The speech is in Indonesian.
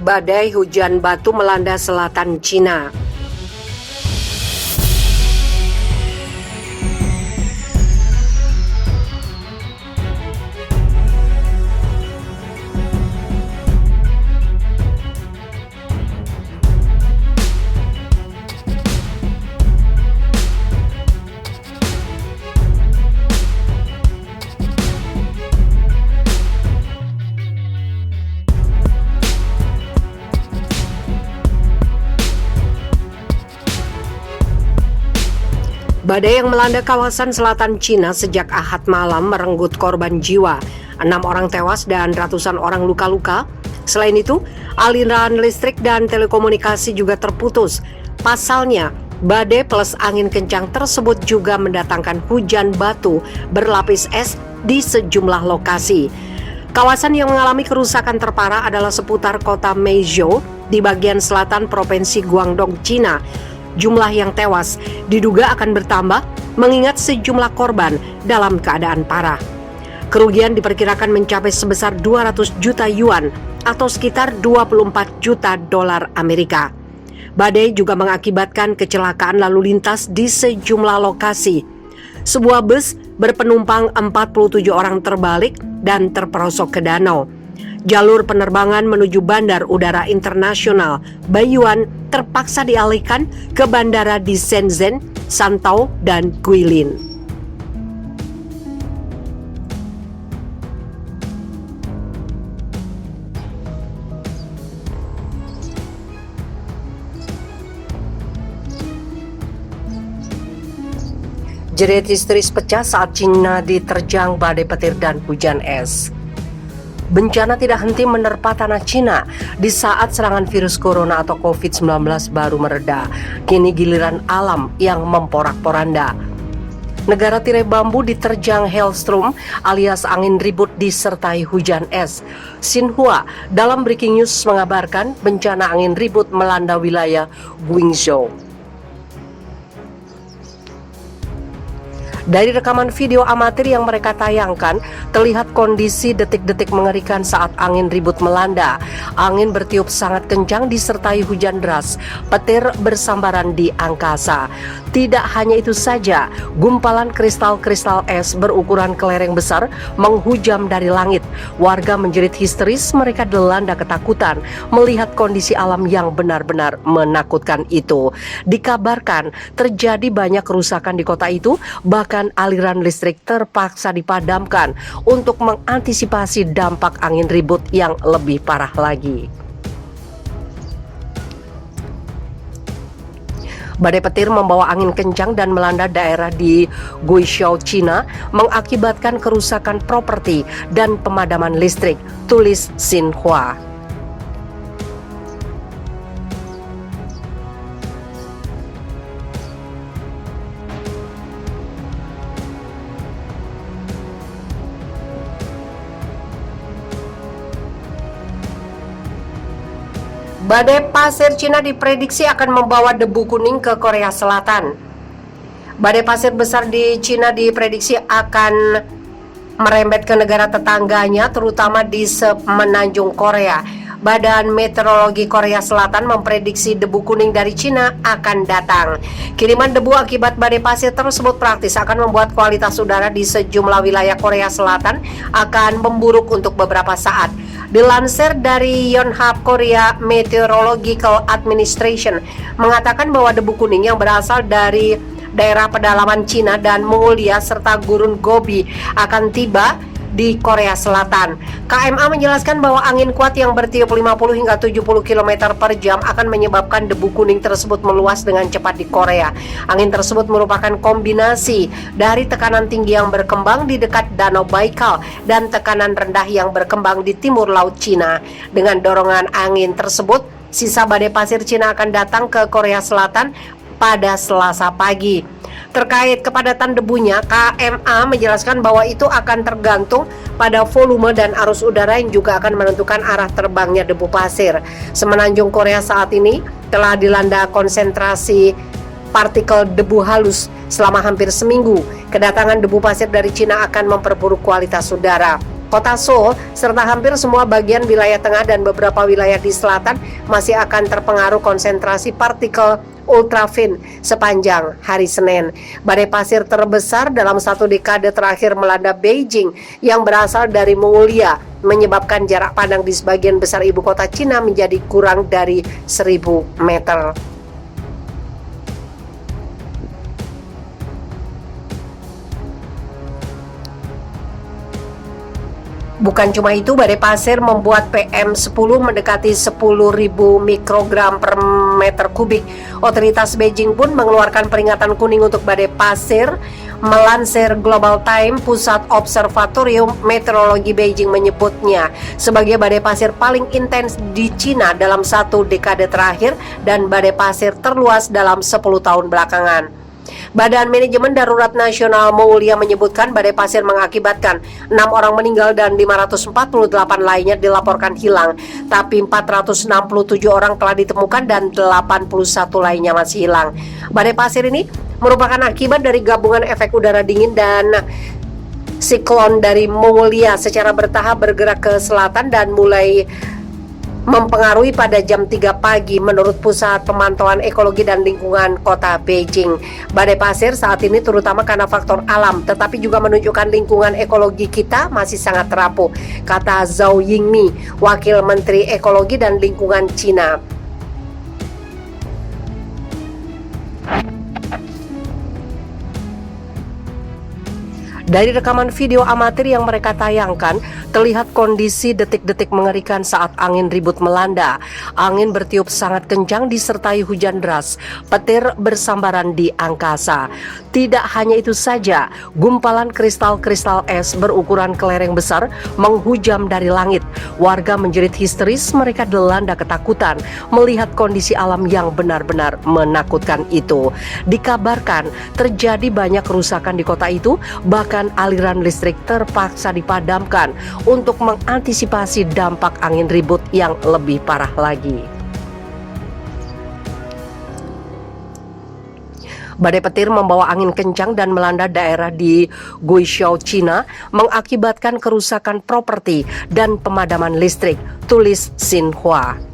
Badai hujan batu melanda selatan Cina. Badai yang melanda kawasan selatan Cina sejak Ahad malam merenggut korban jiwa. 6 orang tewas dan ratusan orang luka-luka. Selain itu, aliran listrik dan telekomunikasi juga terputus. Pasalnya, badai plus angin kencang tersebut juga mendatangkan hujan batu berlapis es di sejumlah lokasi. Kawasan yang mengalami kerusakan terparah adalah seputar kota Meizhou di bagian selatan Provinsi Guangdong, Cina. Jumlah yang tewas diduga akan bertambah mengingat sejumlah korban dalam keadaan parah. Kerugian diperkirakan mencapai sebesar 200 juta yuan atau sekitar 24 juta dolar Amerika. Badai juga mengakibatkan kecelakaan lalu lintas di sejumlah lokasi. Sebuah bus berpenumpang 47 orang terbalik dan terperosok ke danau. Jalur penerbangan menuju Bandar Udara Internasional Baiyuan terpaksa dialihkan ke bandara di Shenzhen, Shantou, dan Guilin. Jerit histeris pecah saat Cina diterjang badai petir dan hujan es. Bencana tidak henti menerpa tanah Cina di saat serangan virus corona atau COVID-19 baru mereda. Kini giliran alam yang memporak-poranda. Negara tirai bambu diterjang hailstorm alias angin ribut disertai hujan es. Xinhua dalam breaking news mengabarkan bencana angin ribut melanda wilayah Guangzhou. Dari rekaman video amatir yang mereka tayangkan, terlihat kondisi detik-detik mengerikan saat angin ribut melanda. Angin bertiup sangat kencang disertai hujan deras, petir bersambaran di angkasa. Tidak hanya itu saja, gumpalan kristal-kristal es berukuran kelereng besar menghujam dari langit. Warga menjerit histeris, mereka dilanda ketakutan melihat kondisi alam yang benar-benar menakutkan itu. Dikabarkan terjadi banyak kerusakan di kota itu, bahkan aliran listrik terpaksa dipadamkan untuk mengantisipasi dampak angin ribut yang lebih parah lagi. Badai petir membawa angin kencang dan melanda daerah di Guizhou, Cina, mengakibatkan kerusakan properti dan pemadaman listrik, tulis Xinhua. Badai pasir Cina diprediksi akan membawa debu kuning ke Korea Selatan. Badai pasir besar di Cina diprediksi akan merembet ke negara tetangganya, terutama di semenanjung Korea. Badan Meteorologi Korea Selatan memprediksi debu kuning dari Cina akan datang. Kiriman debu akibat badai pasir tersebut praktis akan membuat kualitas udara di sejumlah wilayah Korea Selatan akan memburuk untuk beberapa saat. Dilansir dari Yonhap Korea Meteorological Administration mengatakan bahwa debu kuning yang berasal dari daerah pedalaman Cina dan Mongolia serta gurun Gobi akan tiba di Korea Selatan. KMA menjelaskan bahwa angin kuat yang bertiup 50 hingga 70 km per jam akan menyebabkan debu kuning tersebut meluas dengan cepat di Korea. Angin tersebut merupakan kombinasi dari tekanan tinggi yang berkembang di dekat Danau Baikal dan tekanan rendah yang berkembang di timur Laut Cina. Dengan dorongan angin tersebut, sisa badai pasir Cina akan datang ke Korea Selatan pada Selasa pagi. Terkait kepadatan debunya, KMA menjelaskan bahwa itu akan tergantung pada volume dan arus udara yang juga akan menentukan arah terbangnya debu pasir. Semenanjung Korea saat ini telah dilanda konsentrasi partikel debu halus selama hampir seminggu. Kedatangan debu pasir dari Cina akan memperburuk kualitas udara. Kota Seoul, serta hampir semua bagian wilayah tengah dan beberapa wilayah di selatan masih akan terpengaruh konsentrasi partikel ultrafin sepanjang hari Senin. Badai pasir terbesar dalam satu dekade terakhir melanda Beijing yang berasal dari Mongolia, menyebabkan jarak pandang di sebagian besar ibu kota Cina menjadi kurang dari 1000 meter. Bukan cuma itu, badai pasir membuat PM10 mendekati 10.000 mikrogram per meter kubik. Otoritas Beijing pun mengeluarkan peringatan kuning untuk badai pasir. Melansir Global Time, Pusat Observatorium Meteorologi Beijing menyebutnya sebagai badai pasir paling intens di Cina dalam satu dekade terakhir dan badai pasir terluas dalam 10 tahun belakangan. Badan Manajemen Darurat Nasional Mongolia menyebutkan badai pasir mengakibatkan 6 orang meninggal dan 548 lainnya dilaporkan hilang, tapi 467 orang telah ditemukan dan 81 lainnya masih hilang. Badai pasir ini merupakan akibat dari gabungan efek udara dingin dan siklon dari Mongolia secara bertahap bergerak ke selatan dan mulai mempengaruhi pada jam 3 pagi menurut Pusat Pemantauan Ekologi dan Lingkungan Kota Beijing. Badai pasir saat ini terutama karena faktor alam, tetapi juga menunjukkan lingkungan ekologi kita masih sangat rapuh, kata Zhao Yingmi, Wakil Menteri Ekologi dan Lingkungan Cina. Dari rekaman video amatir yang mereka tayangkan, terlihat kondisi detik-detik mengerikan saat angin ribut melanda. Angin bertiup sangat kencang disertai hujan deras, petir bersambaran di angkasa. Tidak hanya itu saja, gumpalan kristal-kristal es berukuran kelereng besar menghujam dari langit. Warga menjerit histeris, mereka dilanda ketakutan melihat kondisi alam yang benar-benar menakutkan itu. Dikabarkan terjadi banyak kerusakan di kota itu, bahkan aliran listrik terpaksa dipadamkan untuk mengantisipasi dampak angin ribut yang lebih parah lagi. Badai petir membawa angin kencang dan melanda daerah di Guizhou, Cina, mengakibatkan kerusakan properti dan pemadaman listrik, tulis Xinhua.